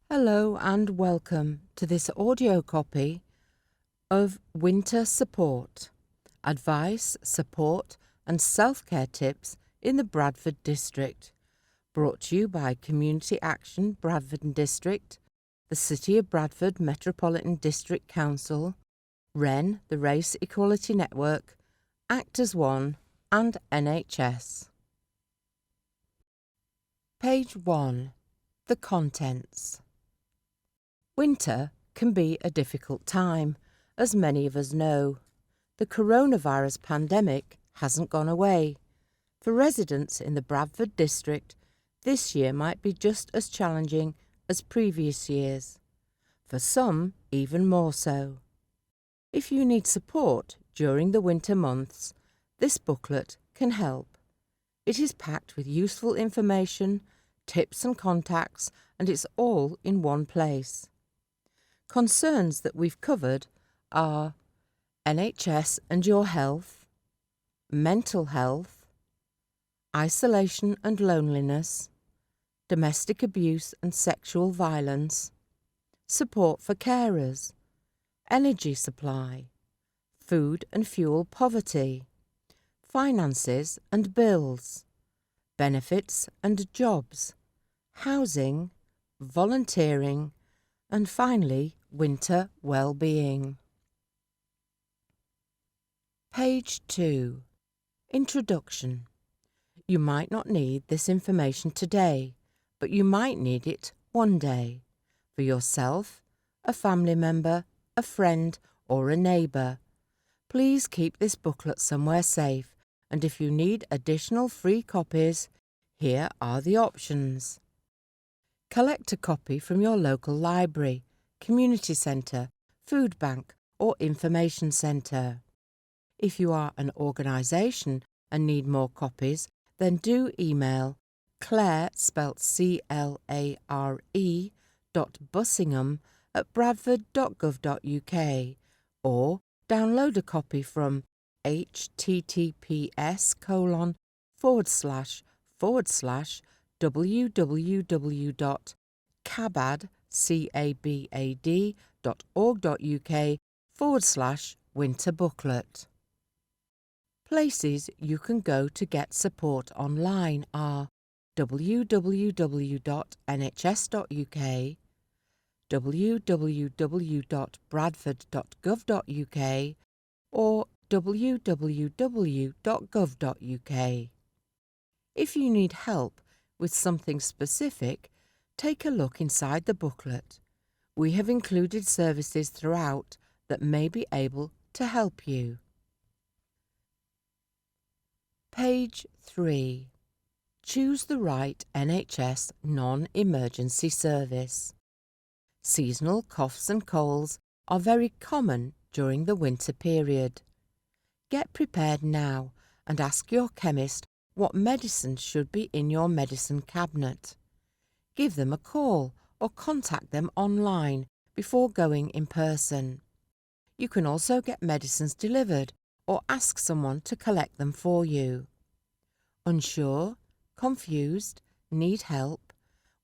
Hello and welcome to this audio copy of Winter Support, Advice, Support and Self-Care Tips in the Bradford District, brought to you by Community Action Bradford District, the City of Bradford Metropolitan District Council, REN, the Race Equality Network, Actors One and NHS. Page 1. The Contents. Winter can be a difficult time, as many of us know. The coronavirus pandemic hasn't gone away. For residents in the Bradford district, this year might be just as challenging as previous years. For some, even more so. If you need support during the winter months, this booklet can help. It is packed with useful information, tips and contacts, and it's all in one place. Concerns that we've covered are NHS and your health, mental health, isolation and loneliness, domestic abuse and sexual violence, support for carers, energy supply, food and fuel poverty, finances and bills, benefits and jobs, housing, volunteering, and finally, winter well-being. Page 2. Introduction. You might not need this information today, but you might need it one day, for yourself, a family member, a friend, or a neighbour. Please keep this booklet somewhere safe, and if you need additional free copies, here are the options. Collect a copy from your local library, community centre, food bank or information centre. If you are an organisation and need more copies, then do email Claire, spelt C-L-A-R-E, .bussingham@bradford.gov.uk or download a copy from https://www.cabad.org.uk/winter booklet. Places you can go to get support online are www.nhs.uk, www.bradford.gov.uk or www.gov.uk. If you need help with something specific, take a look inside the booklet. We have included services throughout that may be able to help you. Page 3. Choose the right NHS non-emergency service. Seasonal coughs and colds are very common during the winter period. Get prepared now and ask your chemist what medicines should be in your medicine cabinet. Give them a call or contact them online before going in person. You can also get medicines delivered or ask someone to collect them for you. Unsure, confused, need help?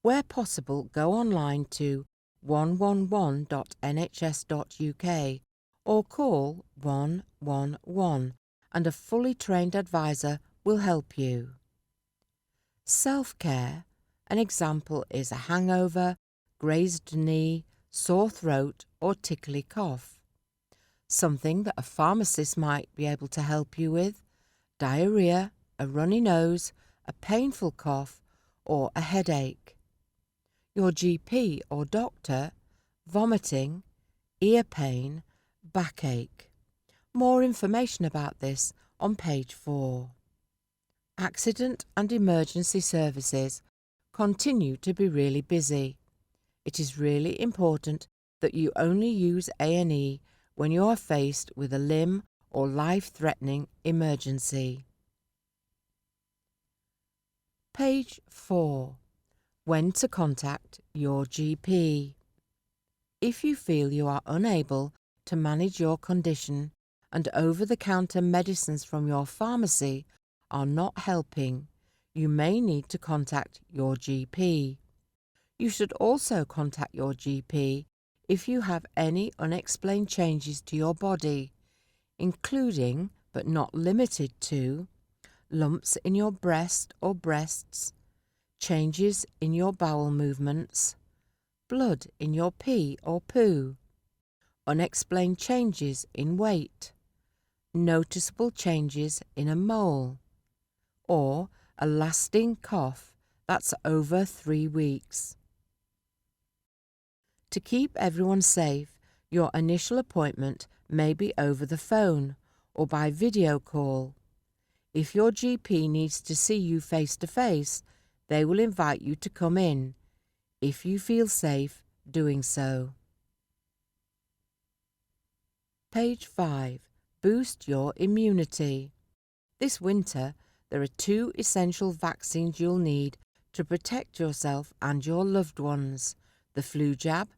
Where possible, go online to 111.nhs.uk or call 111 and a fully trained advisor will help you. Self-care. An example is a hangover, grazed knee, sore throat or tickly cough. Something that a pharmacist might be able to help you with: diarrhea, a runny nose, a painful cough or a headache. Your GP or doctor: vomiting, ear pain, backache. More information about this on page 4. Accident and emergency services continue to be really busy. It is really important that you only use A&E when you are faced with a limb or life-threatening emergency. Page 4. When to contact your GP. If you feel you are unable to manage your condition and over-the-counter medicines from your pharmacy are not helping, you may need to contact your GP. You should also contact your GP if you have any unexplained changes to your body, including but not limited to lumps in your breast or breasts, changes in your bowel movements, blood in your pee or poo, unexplained changes in weight, noticeable changes in a mole, or a lasting cough that's over 3 weeks. To keep everyone safe, your initial appointment may be over the phone or by video call. If your GP needs to see you face to face, they will invite you to come in, if you feel safe doing so. Page 5. Boost your immunity. This winter, there are 2 essential vaccines you'll need to protect yourself and your loved ones: the flu jab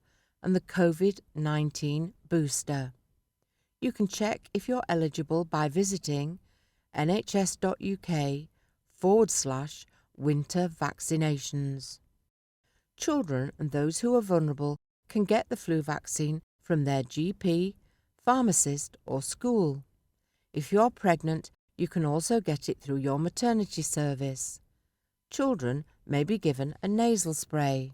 and the COVID-19 booster. You can check if you're eligible by visiting nhs.uk/winter vaccinations. Children and those who are vulnerable can get the flu vaccine from their GP, pharmacist or school. If you're pregnant, you can also get it through your maternity service. Children may be given a nasal spray.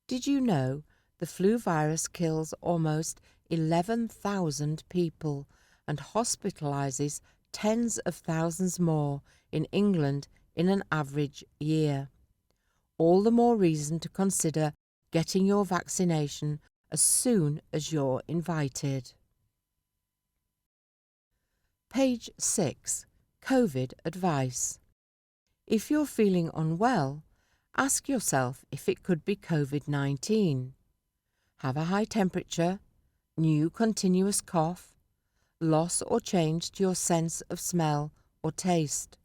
Did you know the flu virus kills almost 11,000 people and hospitalises tens of thousands more in England in an average year? All the more reason to consider getting your vaccination as soon as you're invited. Page 6. COVID advice. If you're feeling unwell, ask yourself if it could be COVID-19. Have a high temperature, new continuous cough, loss or change to your sense of smell or taste.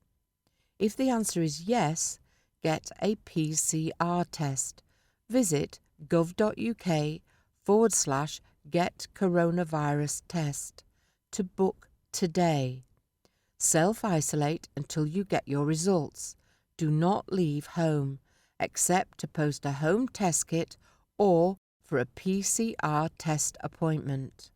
If the answer is yes, get a PCR test. Visit gov.uk/getcoronavirus-test to book today. Self-isolate until you get your results. Do not leave home, except to post a home test kit or for a PCR test appointment.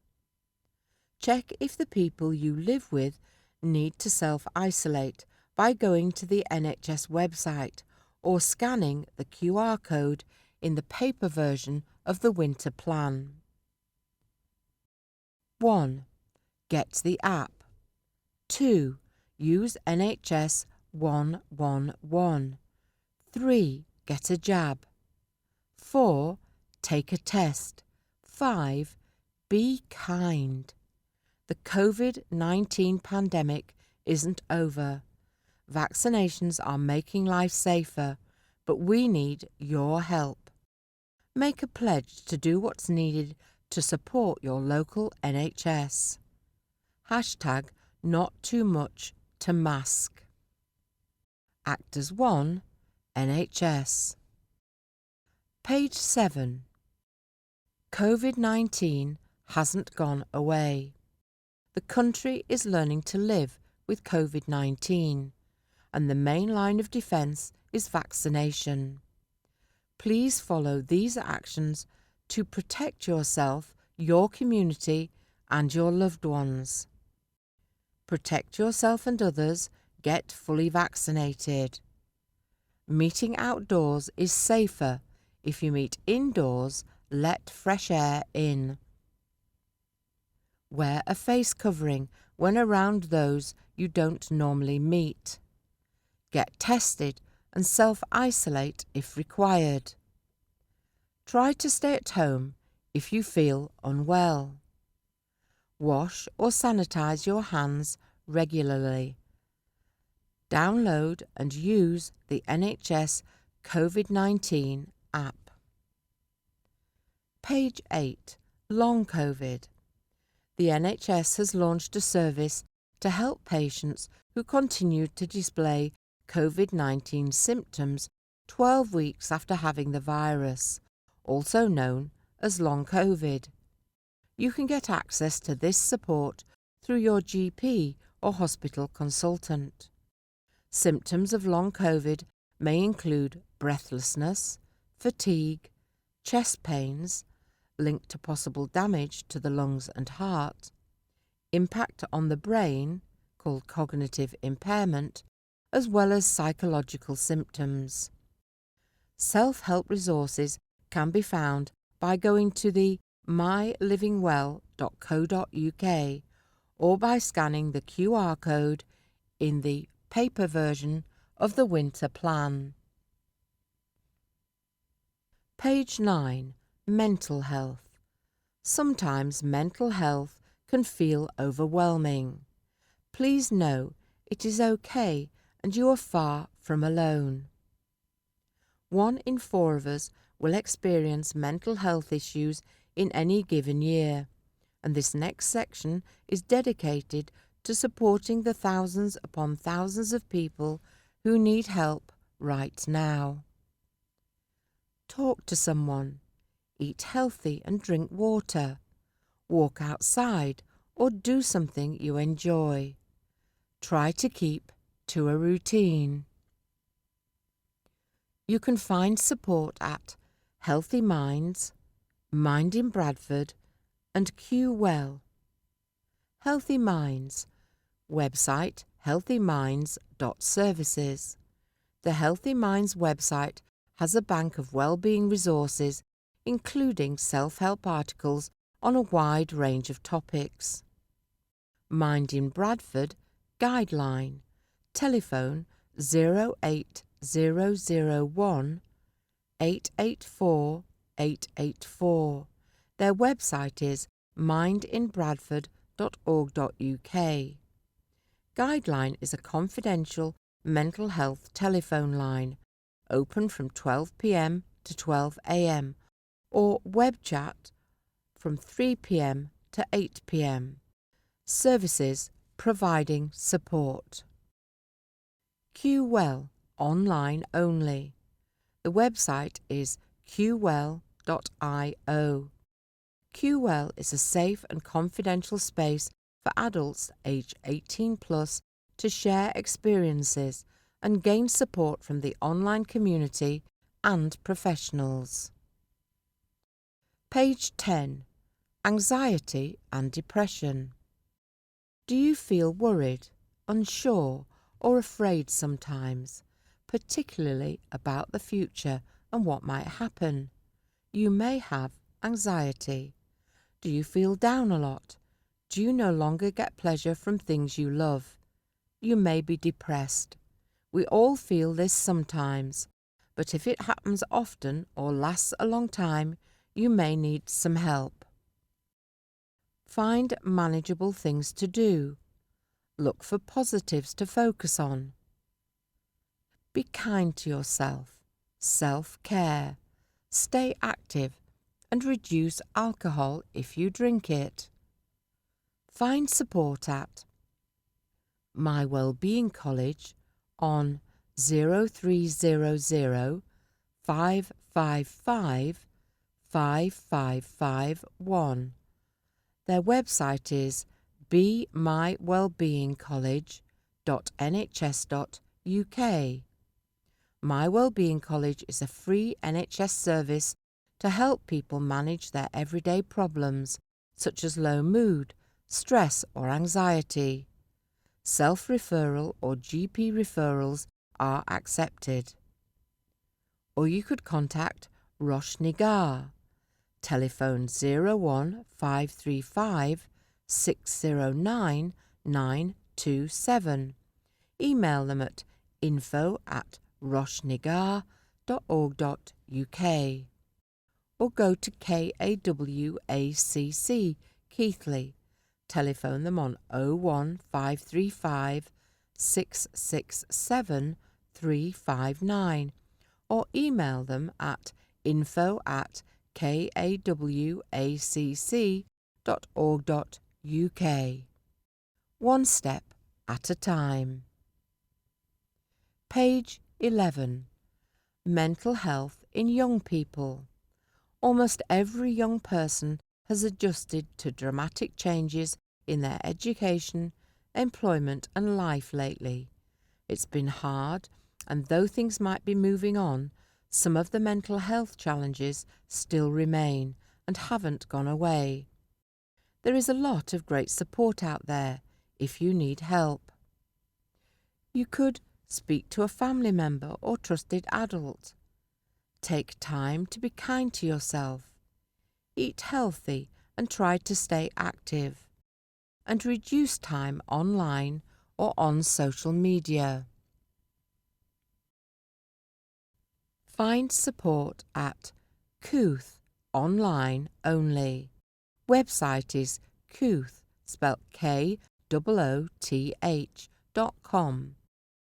Check if the people you live with need to self-isolate by going to the NHS website or scanning the QR code in the paper version of the winter plan. 1. Get the app. 2. Use NHS 111. 3. Get a jab. 4. Take a test. 5. Be kind. The COVID-19 pandemic isn't over. Vaccinations are making life safer, but we need your help. Make a pledge to do what's needed to support your local NHS. Hashtag not too much to mask. Act as one, NHS. Page 7. COVID-19 hasn't gone away. The country is learning to live with COVID-19, and the main line of defence is vaccination. Please follow these actions to protect yourself, your community, and your loved ones. Protect yourself and others. Get fully vaccinated. Meeting outdoors is safer. If you meet indoors, let fresh air in. Wear a face covering when around those you don't normally meet. Get tested and self-isolate if required. Try to stay at home if you feel unwell. Wash or sanitize your hands regularly. Download and use the NHS COVID-19 app. Page 8. Long COVID. The NHS has launched a service to help patients who continue to display COVID-19 symptoms 12 weeks after having the virus, also known as long COVID. You can get access to this support through your GP or hospital consultant. Symptoms of long COVID may include breathlessness, fatigue, chest pains, linked to possible damage to the lungs and heart, impact on the brain, called cognitive impairment, as well as psychological symptoms. Self-help resources can be found by going to the mylivingwell.co.uk or by scanning the QR code in the paper version of the Winter Plan. Page 9. Mental health. Sometimes mental health can feel overwhelming. Please know it is okay and you are far from alone. 1 in 4 of us will experience mental health issues in any given year, and this next section is dedicated to supporting the thousands upon thousands of people who need help right now. Talk to someone, eat healthy and drink water, walk outside or do something you enjoy. Try to keep to a routine. You can find support at Healthy Minds, Mind in Bradford and Q Well. Healthy Minds, website healthyminds.services. The Healthy Minds website has a bank of wellbeing resources, including self-help articles on a wide range of topics. Mind in Bradford guideline, telephone 08001 884 884. Their website is mindinbradford.org.uk. Guideline is a confidential mental health telephone line, open from 12 p.m. to 12 a.m. or web chat from 3 p.m. to 8 p.m. Services providing support. Q Well, online only. The website is qwell.io. QWell is a safe and confidential space for adults aged 18 plus to share experiences and gain support from the online community and professionals. Page 10. Anxiety and depression. Do you feel worried, unsure, or afraid sometimes, particularly about the future and what might happen? You may have anxiety. Do you feel down a lot? Do you no longer get pleasure from things you love? You may be depressed. We all feel this sometimes, but if it happens often or lasts a long time, you may need some help. Find manageable things to do. Look for positives to focus on. Be kind to yourself. Self-care. Stay active and reduce alcohol if you drink it. Find support at My Wellbeing College on 0300 555 5551. Their website is bemywellbeingcollege.nhs.uk. My Wellbeing College is a free NHS service to help people manage their everyday problems, such as low mood, stress or anxiety. Self-referral or GP referrals are accepted. Or you could contact Rosh Nigar. Telephone 01535 609 927. Email them at info@roshnigar.org.uk. Or go to KAWACC Keighley. Telephone them on 01535 667 359 or email them at info@kawacc.org.uk. One step at a time. Page 11. Mental health in young people. Almost every young person has adjusted to dramatic changes in their education, employment and life lately. It's been hard, and though things might be moving on, some of the mental health challenges still remain and haven't gone away. There is a lot of great support out there if you need help. You could speak to a family member or trusted adult. Take time to be kind to yourself. Eat healthy and try to stay active. And reduce time online or on social media. Find support at Kooth online only. Website is Kooth, spelt KOOTH.com.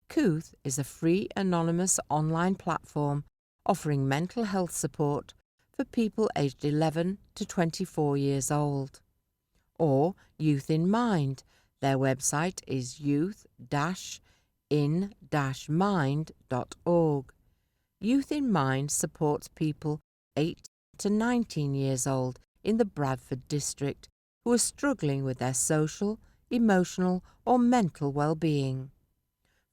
Kooth is a free anonymous online platform offering mental health support for people aged 11 to 24 years old. Or Youth in Mind. Their website is youth-in-mind.org. Youth in Mind supports people 8 to 19 years old in the Bradford district who are struggling with their social, emotional or mental well-being.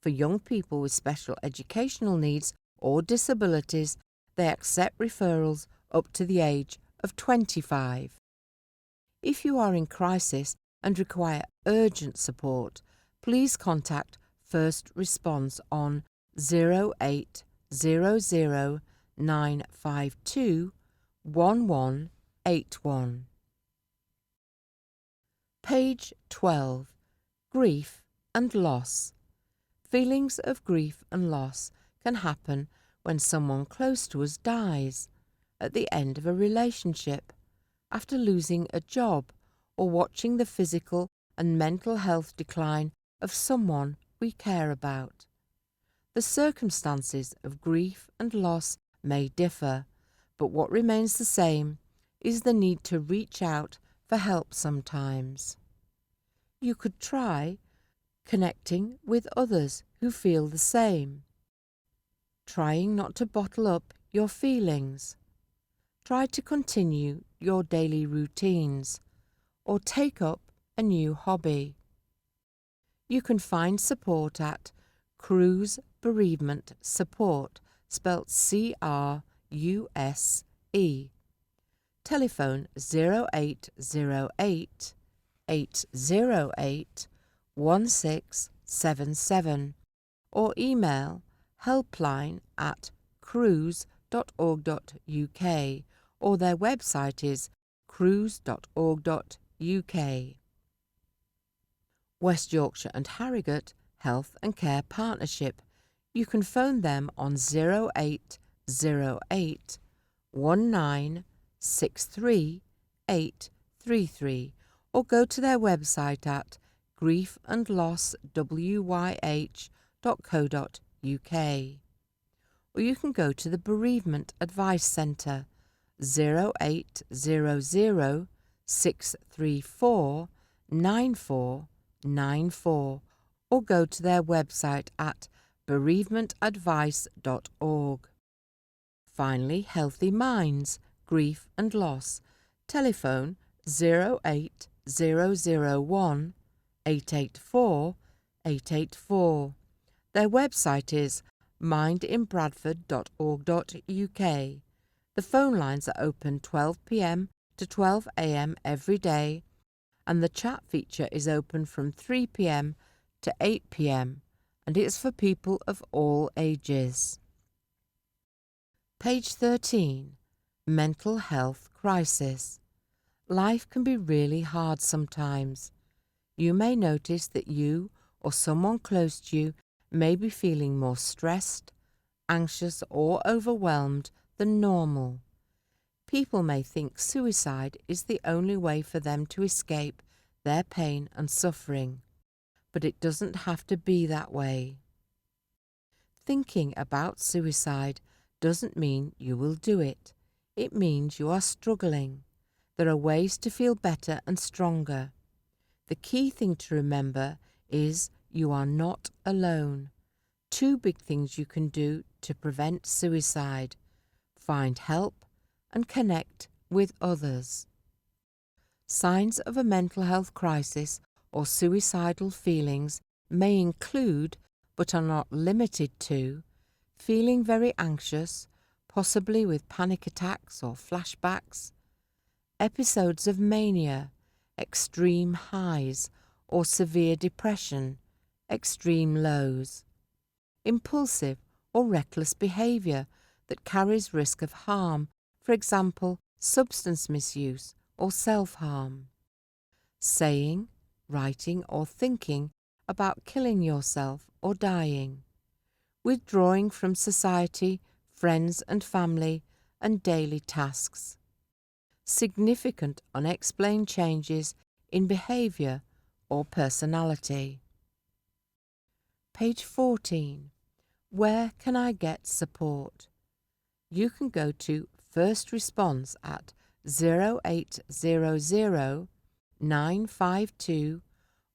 For young people with special educational needs or disabilities, they accept referrals up to the age of 25. If you are in crisis and require urgent support, please contact First Response on 0800 952 1181. Page 12. Grief and loss. Feelings of grief and loss can happen when someone close to us dies, at the end of a relationship, after losing a job, or watching the physical and mental health decline of someone we care about. The circumstances of grief and loss may differ, but what remains the same is the need to reach out for help sometimes. You could try connecting with others who feel the same. Trying not to bottle up your feelings. Try to continue your daily routines or take up a new hobby. You can find support at Cruse Bereavement Support, spelt CRUSE. Telephone 0808 808 1677 or email helpline@cruse.org.uk or their website is cruse.org.uk. West Yorkshire and Harrogate Health and Care Partnership. You can phone them on 0808 1963 833 or go to their website at griefandlosswyh.co.uk. Or you can go to the Bereavement Advice Centre 0800 634 9494 or go to their website at bereavementadvice.org. Finally, Healthy Minds, Grief and Loss. Telephone 08001 884 884. Their website is mindinbradford.org.uk. The phone lines are open 12 p.m. to 12 a.m. every day, and the chat feature is open from 3 p.m. to 8 p.m. and it's for people of all ages. Page 13. Mental health crisis. Life can be really hard sometimes. You may notice that you or someone close to you may be feeling more stressed, anxious or overwhelmed than normal. People may think suicide is the only way for them to escape their pain and suffering, but it doesn't have to be that way. Thinking about suicide doesn't mean you will do it. It means you are struggling. There are ways to feel better and stronger. The key thing to remember is you are not alone. 2 big things you can do to prevent suicide: find help and connect with others. Signs of a mental health crisis or suicidal feelings may include, but are not limited to, feeling very anxious, possibly with panic attacks or flashbacks, episodes of mania, extreme highs or severe depression, extreme lows, impulsive or reckless behaviour that carries risk of harm, for example, substance misuse or self-harm, saying, writing or thinking about killing yourself or dying, withdrawing from society, friends and family, and daily tasks, significant unexplained changes in behaviour or personality. Page 14. Where can I get support? You can go to First Response at 0800 952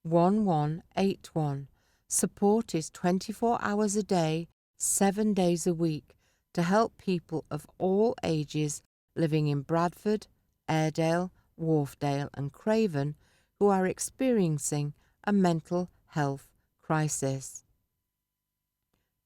1181. Support is 24 hours a day, 7 days a week to help people of all ages living in Bradford, Airedale, Wharfdale and Craven who are experiencing a mental health crisis.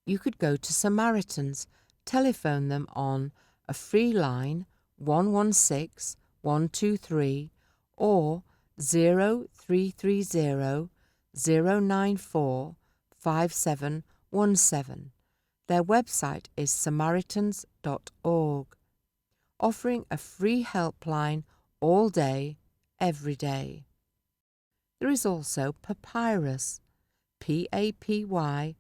You could go to Samaritans, telephone them on a free line 116 123 or 0330 094 5717. Their website is samaritans.org, offering a free helpline all day, every day. There is also Papyrus, PAPYRUS.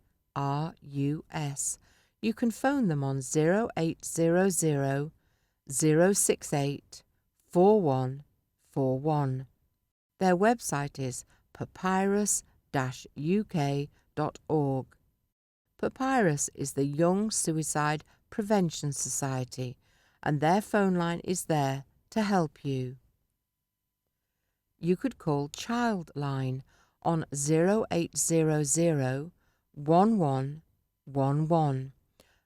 You can phone them on 0800 068 4141. Their website is papyrus-uk.org. Papyrus is the Young Suicide Prevention Society, and their phone line is there to help you. You could call Childline on 0800 1111,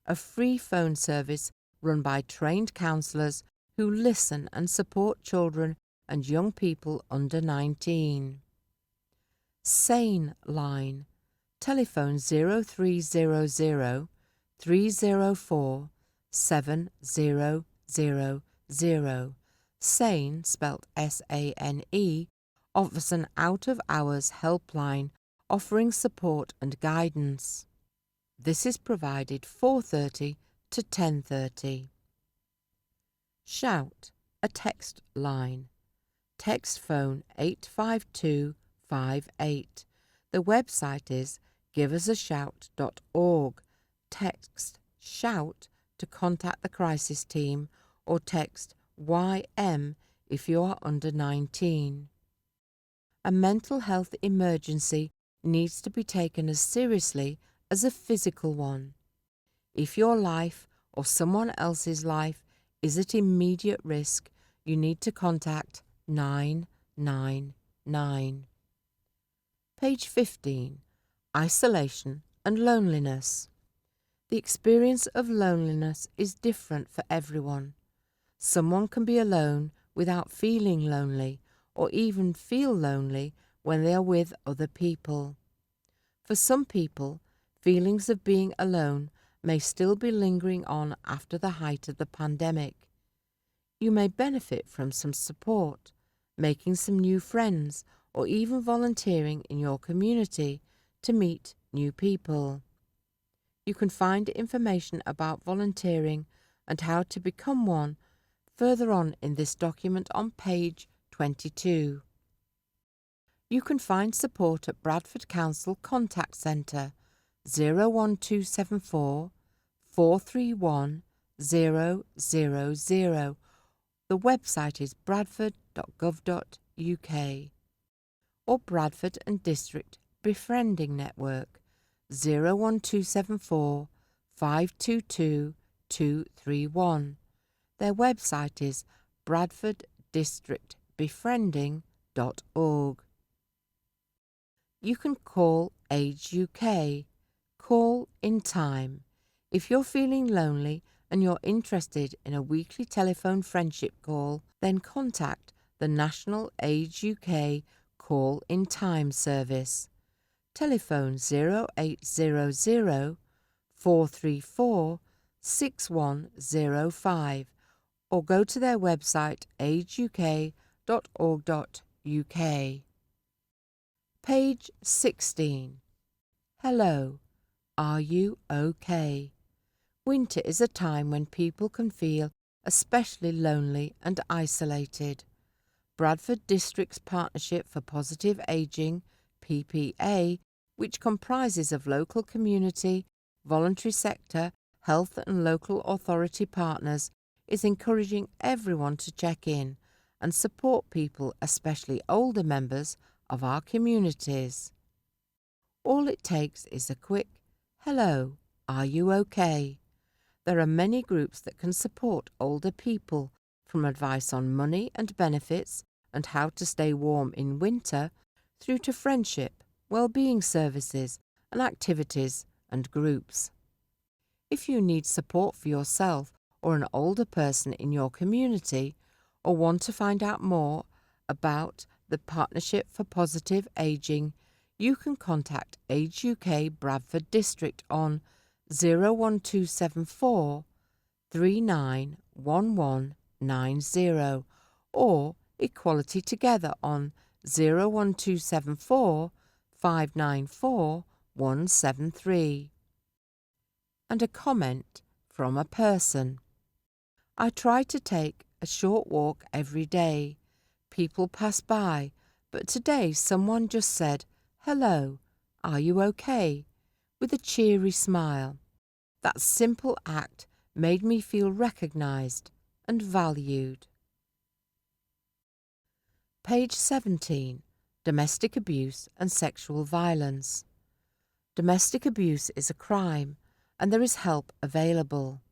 a free phone service run by trained counsellors who listen and support children and young people under 19. Sane Line, telephone 0300 304 7000. Sane, spelt SANE, offers an out-of-hours helpline offering support and guidance. This is provided 4:30 to 10:30. Shout, a text line. Text phone 85258. The website is giveusashout.org. Text SHOUT to contact the crisis team or text YM if you are under 19. A mental health emergency needs to be taken as seriously as a physical one. If your life or someone else's life is at immediate risk, you need to contact 999. Page 15. Isolation and loneliness. The experience of loneliness is different for everyone. Someone can be alone without feeling lonely, or even feel lonely when they are with other people. For some people, feelings of being alone may still be lingering on after the height of the pandemic. You may benefit from some support, making some new friends, or even volunteering in your community to meet new people. You can find information about volunteering and how to become one further on in this document on page 22. You can find support at Bradford Council Contact Centre 01274 431 000. The website is bradford.gov.uk. Or Bradford and District Befriending Network 01274 522 231. Their website is bradforddistrictbefriending.org. You can call Age UK. Call in time. If you're feeling lonely and you're interested in a weekly telephone friendship call, then contact the National Age UK Call in Time service. Telephone 0800 434 6105 or go to their website ageuk.org.uk. Page 16. Hello, are you okay? Winter is a time when people can feel especially lonely and isolated. Bradford District's Partnership for Positive Aging, PPA, which comprises of local community, voluntary sector, health and local authority partners, is encouraging everyone to check in and support people, especially older members of our communities. All it takes is a quick, "Hello, are you okay?" There are many groups that can support older people, from advice on money and benefits and how to stay warm in winter, through to friendship, well-being services and activities and groups. If you need support for yourself or an older person in your community, or want to find out more about the Partnership for Positive Aging, you can contact Age UK Bradford District on 01274 391190 or Equality Together on 01274 594 173. And a comment from a person. I try to take a short walk every day. People pass by, but today someone just said, "Hello, are you okay?" with a cheery smile. That simple act made me feel recognised and valued. Page 17. Domestic abuse and sexual violence. Domestic abuse is a crime, and there is help available.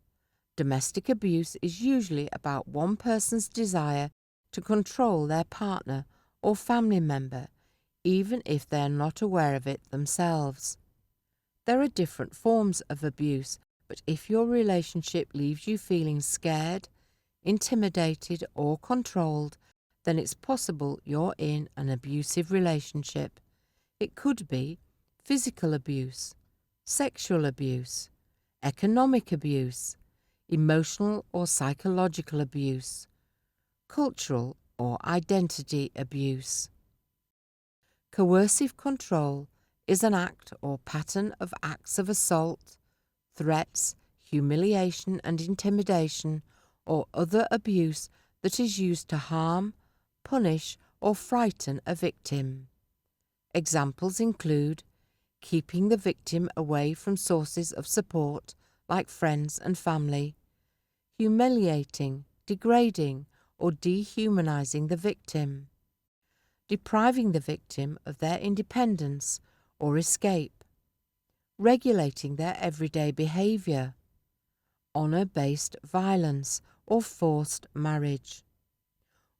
Domestic abuse is usually about one person's desire to control their partner or family member, even if they are not aware of it themselves. There are different forms of abuse, but if your relationship leaves you feeling scared, intimidated, or controlled, then it's possible you're in an abusive relationship. It could be physical abuse, sexual abuse, economic abuse, emotional or psychological abuse, cultural or identity abuse. Coercive control is an act or pattern of acts of assault, threats, humiliation and intimidation, or other abuse that is used to harm, punish, or frighten a victim. Examples include keeping the victim away from sources of support like friends and family, humiliating, degrading, or dehumanizing the victim, depriving the victim of their independence or escape, regulating their everyday behavior, honor-based violence, or forced marriage.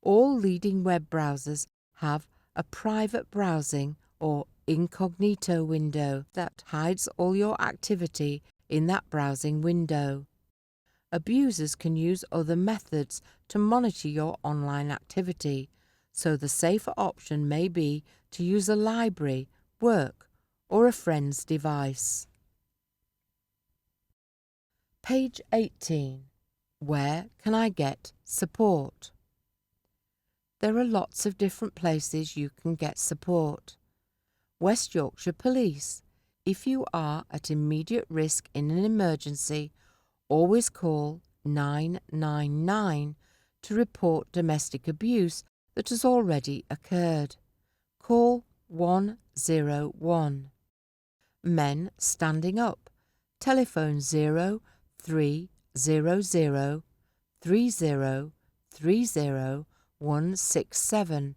All leading web browsers have a private browsing or incognito window that hides all your activity in that browsing window. Abusers can use other methods to monitor your online activity, so the safer option may be to use a library, work, or a friend's device. Page 18. Where can I get support? There are lots of different places you can get support. West Yorkshire Police. If you are at immediate risk in an emergency, always call 999 to report domestic abuse that has already occurred. Call 101. Men Standing Up. Telephone 0300 3030 167.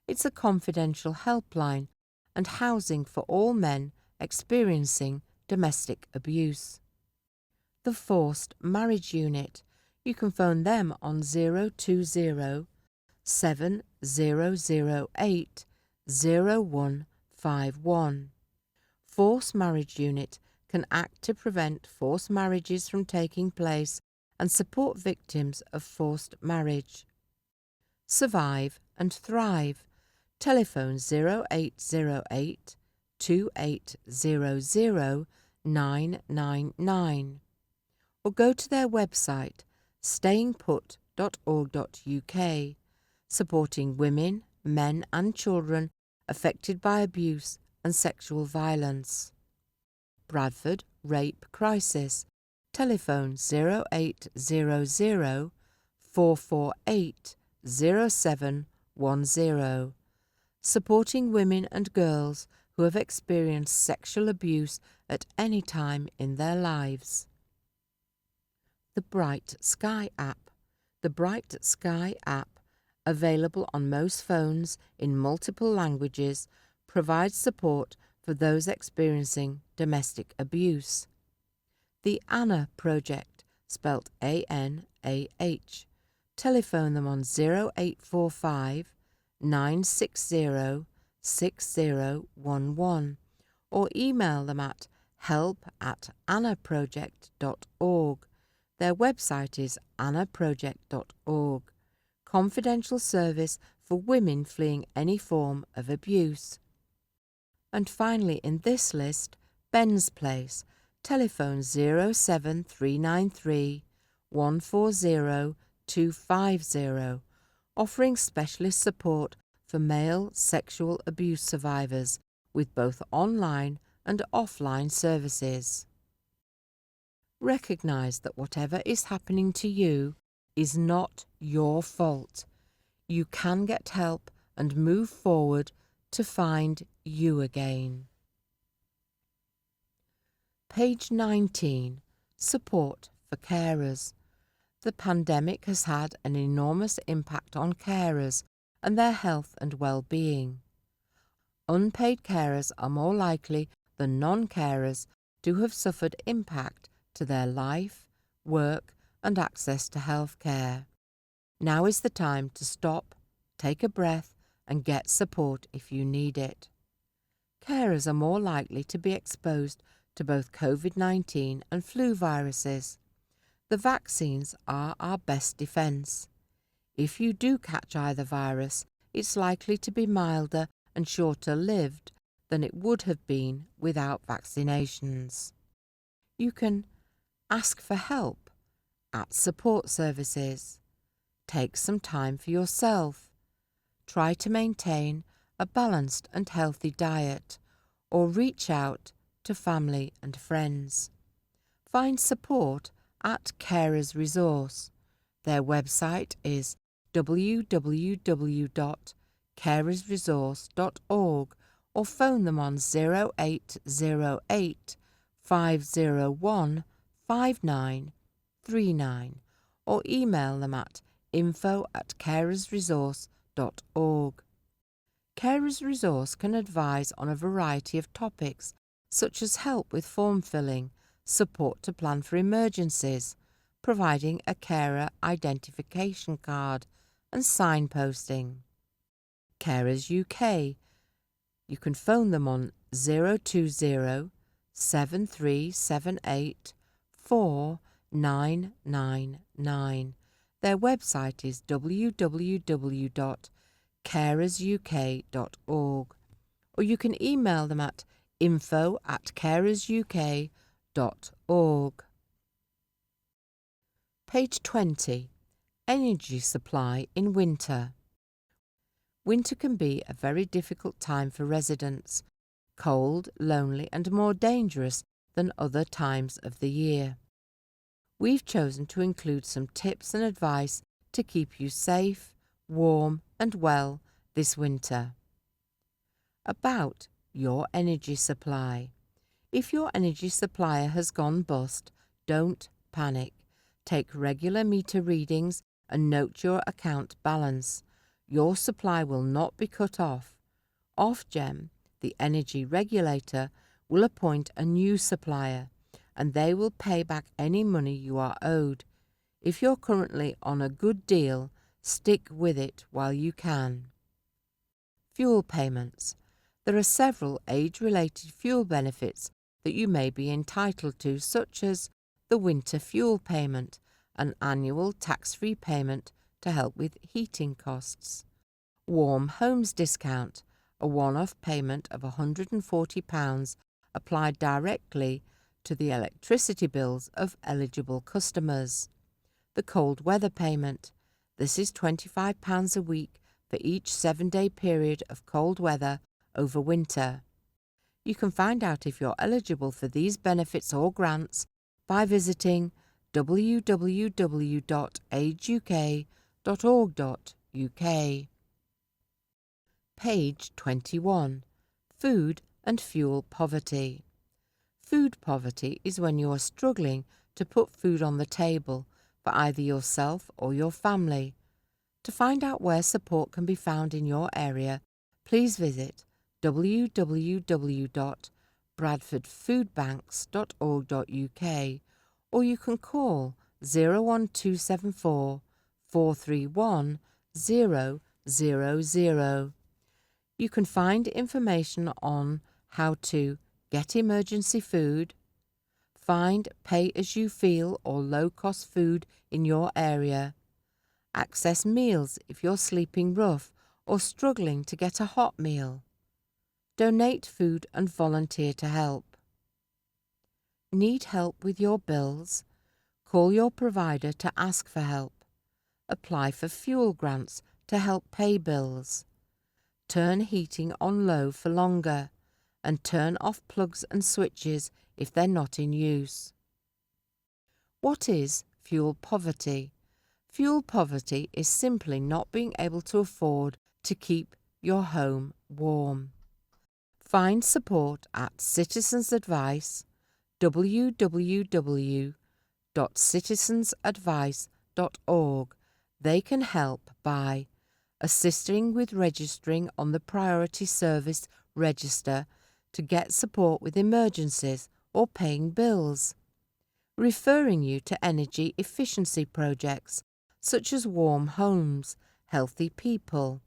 It's a confidential helpline and housing for all men experiencing domestic abuse. The Forced Marriage Unit. You can phone them on 020 7008 0151. Forced Marriage Unit can act to prevent forced marriages from taking place and support victims of forced marriage. Survive and Thrive. Telephone 0808 2800 999 or go to their website stayingput.org.uk, supporting women, men and children affected by abuse and sexual violence. Bradford Rape Crisis. Telephone 0800 448 0710. Supporting women and girls who have experienced sexual abuse at any time in their lives. The Bright Sky app. The Bright Sky app, available on most phones in multiple languages, provides support for those experiencing domestic abuse. The Anna Project, spelt ANAH. Telephone them on 0845 960 6011 or email them at help@annaproject.org. Their website is annaproject.org. Confidential service for women fleeing any form of abuse. And finally in this list, Ben's Place. Telephone 07393 140 250, offering specialist support for male sexual abuse survivors with both online and offline services. Recognise that whatever is happening to you is not your fault. You can get help and move forward to find you again. Page 19. Support for carers. The pandemic has had an enormous impact on carers and their health and well-being. Unpaid carers are more likely than non-carers to have suffered impact to their life, work and access to health care. Now is the time to stop, take a breath and get support if you need it. Carers are more likely to be exposed to both COVID-19 and flu viruses. The vaccines are our best defence. If you do catch either virus, it's likely to be milder and shorter-lived than it would have been without vaccinations. You can ask for help at support services. Take some time for yourself. Try to maintain a balanced and healthy diet, or reach out to family and friends. Find support at Carers Resource. Their website is www.carersresource.org or phone them on 0808 501 5939 or email them at info@carersresource.org. Carers Resource can advise on a variety of topics such as help with form filling, support to plan for emergencies, providing a carer identification card and signposting. Carers UK. You can phone them on 020 7378 4999. Their website is www.carersuk.org or you can email them at info@carersuk.org. Page 20. Energy supply in winter. Winter can be a very difficult time for residents, cold, lonely and more dangerous than other times of the year. We've chosen to include some tips and advice to keep you safe, warm and well this winter. About your energy supply. If your energy supplier has gone bust, don't panic. Take regular meter readings and note your account balance. Your supply will not be cut off. Ofgem, the energy regulator, will appoint a new supplier and they will pay back any money you are owed. If you're currently on a good deal, stick with it while you can. Fuel payments. There are several age-related fuel benefits that you may be entitled to, such as the winter fuel payment, an annual tax-free payment to help with heating costs. Warm Homes Discount, a one-off payment of £140 applied directly to the electricity bills of eligible customers. The cold weather payment. This is £25 a week for each 7-day period of cold weather over winter. You can find out if you're eligible for these benefits or grants by visiting www.ageuk.org.uk. Page 21. Food and fuel poverty. Food poverty is when you are struggling to put food on the table for either yourself or your family. To find out where support can be found in your area, please visit www.bradfordfoodbanks.org.uk, or you can call 01274 431 000. You can find information on how to get emergency food, find pay-as-you-feel or low-cost food in your area, access meals if you're sleeping rough or struggling to get a hot meal, donate food and volunteer to help. Need help with your bills? Call your provider to ask for help. Apply for fuel grants to help pay bills. Turn heating on low for longer, and turn off plugs and switches if they're not in use. What is fuel poverty? Fuel poverty is simply not being able to afford to keep your home warm. Find support at Citizens Advice, www.citizensadvice.org. They can help by assisting with registering on the Priority Service Register to get support with emergencies or paying bills, referring you to energy efficiency projects such as warm homes, healthy people,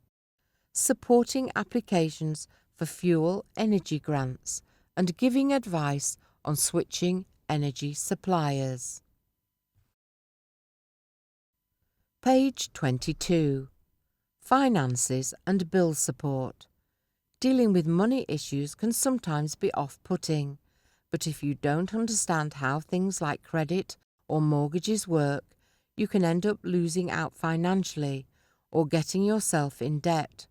supporting applications for fuel energy grants, and giving advice on switching energy suppliers. Page 22. Finances and bill support. Dealing with money issues can sometimes be off-putting, but if you don't understand how things like credit or mortgages work, you can end up losing out financially or getting yourself in debt.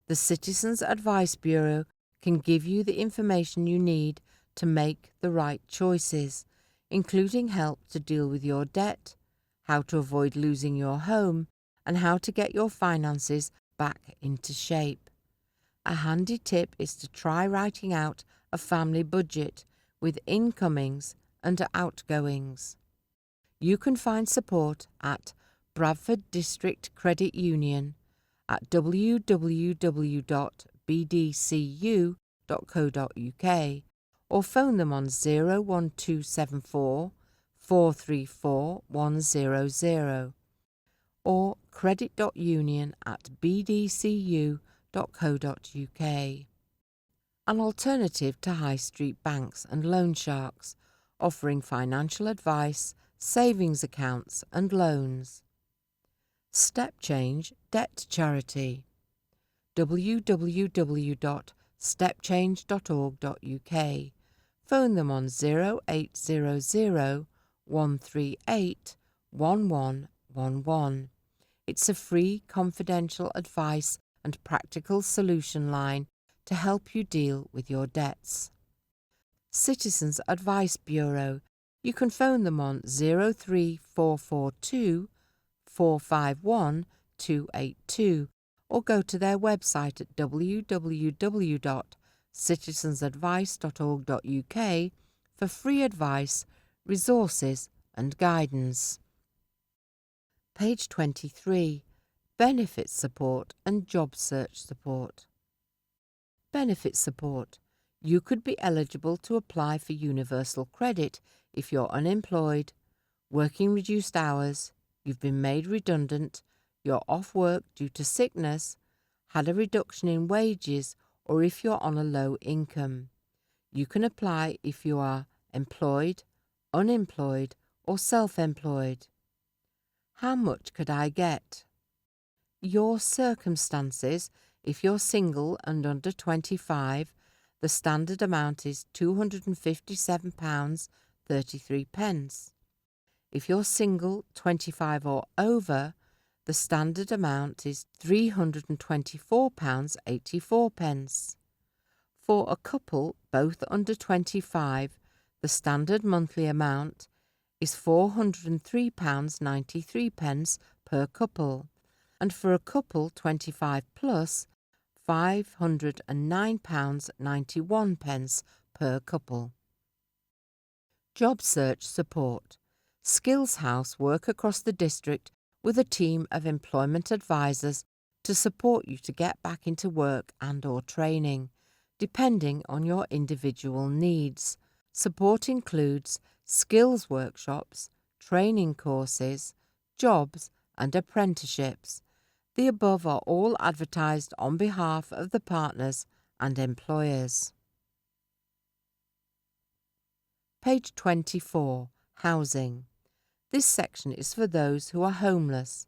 The Citizens Advice Bureau can give you the information you need to make the right choices, including help to deal with your debt, how to avoid losing your home, and how to get your finances back into shape. A handy tip is to try writing out a family budget with incomings and outgoings. You can find support at Bradford District Credit Union at www.bdcu.co.uk or phone them on 01274 434 100 or credit.union@bdcu.co.uk. An alternative to high street banks and loan sharks, offering financial advice, savings accounts and loans. Step Change Debt Charity. www.stepchange.org.uk. Phone them on 0800 138 1111. It's a free, confidential advice and practical solution line to help you deal with your debts. Citizens Advice Bureau. You can phone them on 03442 451 282 or go to their website at www.citizensadvice.org.uk for free advice, resources and guidance. Page 23. Benefit support and job search support. Benefit support. You could be eligible to apply for universal credit if you're unemployed, working reduced hours, you've been made redundant, you're off work due to sickness, had a reduction in wages, or if you're on a low income. You can apply if you are employed, unemployed, or self-employed. How much could I get? Your circumstances. If you're single and under 25, The standard amount is £257.33. If you're single, 25 or over, the standard amount is £324.84. For a couple, both under 25, the standard monthly amount is £403.93 per couple, and for a couple 25 plus, £509.91 per couple. Job search support. Skills House work across the district with a team of employment advisors to support you to get back into work and/or training, depending on your individual needs. Support includes skills workshops, training courses, jobs and apprenticeships. The above are all advertised on behalf of the partners and employers. Page 24. Housing. This section is for those who are homeless,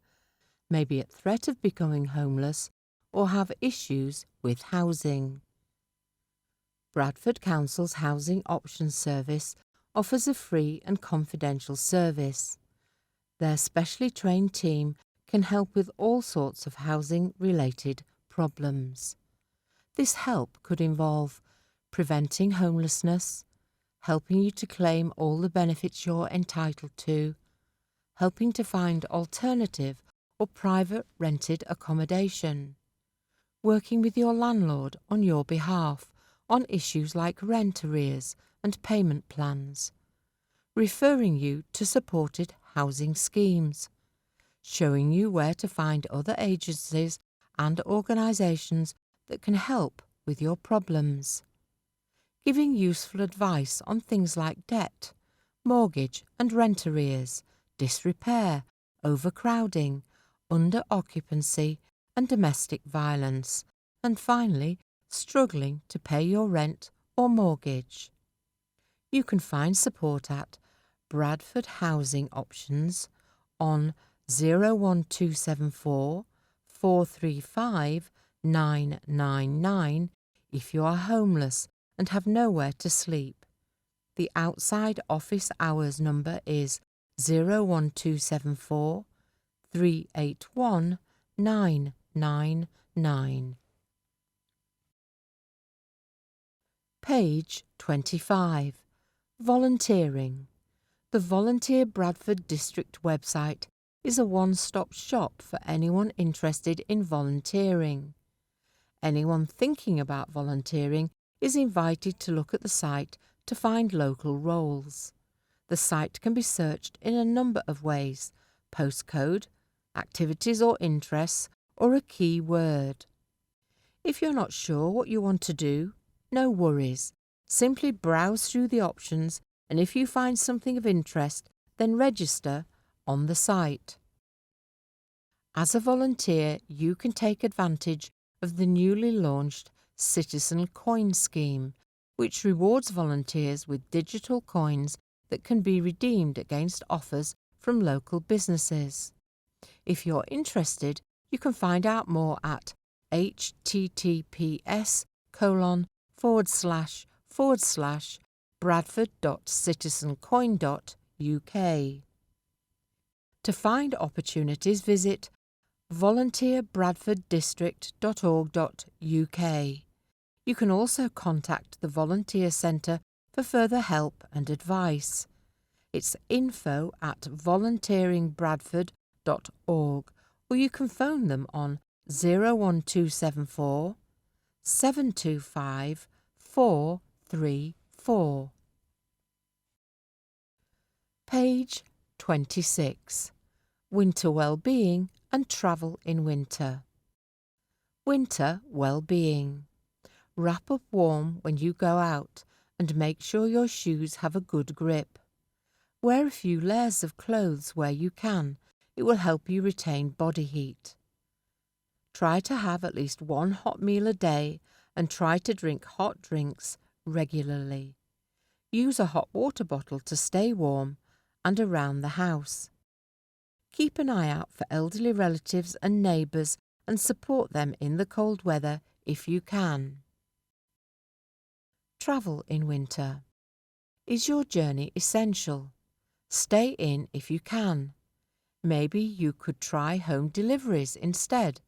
may be at threat of becoming homeless, or have issues with housing. Bradford Council's Housing Options Service offers a free and confidential service. Their specially trained team can help with all sorts of housing-related problems. This help could involve preventing homelessness, helping you to claim all the benefits you're entitled to, helping to find alternative or private rented accommodation, working with your landlord on your behalf on issues like rent arrears and payment plans, referring you to supported housing schemes, showing you where to find other agencies and organisations that can help with your problems, giving useful advice on things like debt, mortgage and rent arrears, disrepair, overcrowding, under-occupancy and domestic violence, and finally, struggling to pay your rent or mortgage. You can find support at Bradford Housing Options on 01274 435 999 if you are homeless and have nowhere to sleep. The outside office hours number is 01274 381 999. Page 25. Volunteering. The Volunteer Bradford District website is a one-stop shop for anyone interested in volunteering. Anyone thinking about volunteering is invited to look at the site to find local roles. The site can be searched in a number of ways: postcode, activities or interests, or a key word. If you're not sure what you want to do, no worries. Simply browse through the options, and if you find something of interest, then register on the site. As a volunteer, you can take advantage of the newly launched Citizen Coin Scheme, which rewards volunteers with digital coins that can be redeemed against offers from local businesses. If you're interested, you can find out more at https://bradford.citizencoin.uk. To find opportunities, visit volunteerbradforddistrict.org.uk. You can also contact the Volunteer Centre for further help and advice. It's info@volunteeringbradford.org, or you can phone them on 01274 725 434. Page 26. Winter Wellbeing and Travel in Winter. Winter Wellbeing. Wrap up warm when you go out and make sure your shoes have a good grip. Wear a few layers of clothes where you can. It will help you retain body heat. Try to have at least one hot meal a day and try to drink hot drinks regularly. Use a hot water bottle to stay warm and around the house. Keep an eye out for elderly relatives and neighbours and support them in the cold weather if you can. travel in winter? Is your journey essential? Stay in if you can. Maybe you could try home deliveries instead.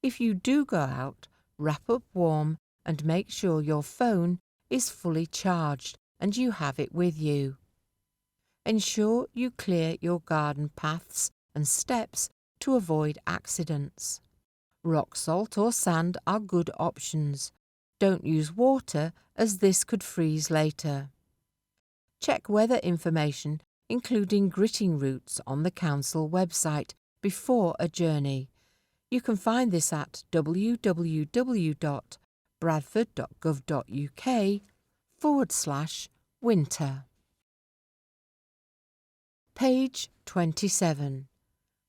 If you do go out, wrap up warm and make sure your phone is fully charged and you have it with you. Ensure you clear your garden paths and steps to avoid accidents. Rock salt or sand are good options. Don't use water as this could freeze later. Check weather information, including gritting routes, on the council website before a journey. You can find this at www.bradford.gov.uk/winter. Page 27.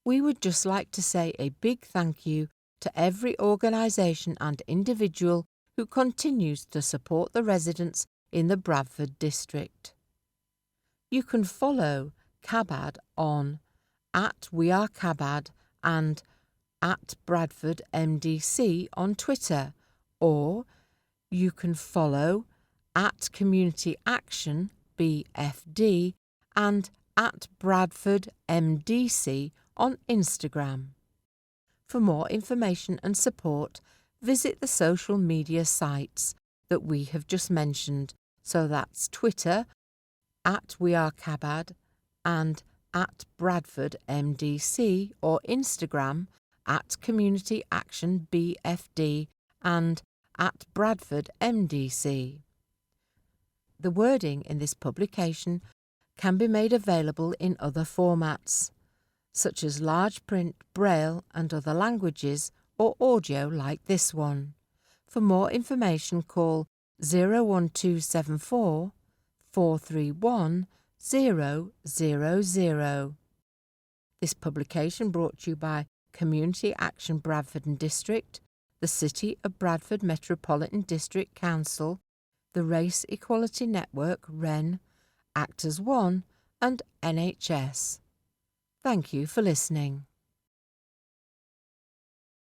We would just like to say a big thank you to every organisation and individual who continues to support the residents in the Bradford district. You can follow Cabad on @WeAreCabad and @BradfordMDC on Twitter, or you can follow @Community Action BFD and @BradfordMDC on Instagram. For more information and support, visit the social media sites that we have just mentioned, so that's Twitter @WeAreCabad and @BradfordMDC, or Instagram @CommunityActionBFD and @BradfordMDC. The wording in this publication can be made available in other formats, such as large print, braille and other languages, or audio like this one. For more information, call 01274 431 000. This publication brought to you by Community Action Bradford and District, the City of Bradford Metropolitan District Council, the Race Equality Network (REN), Actors 1 and NHS. Thank you for listening.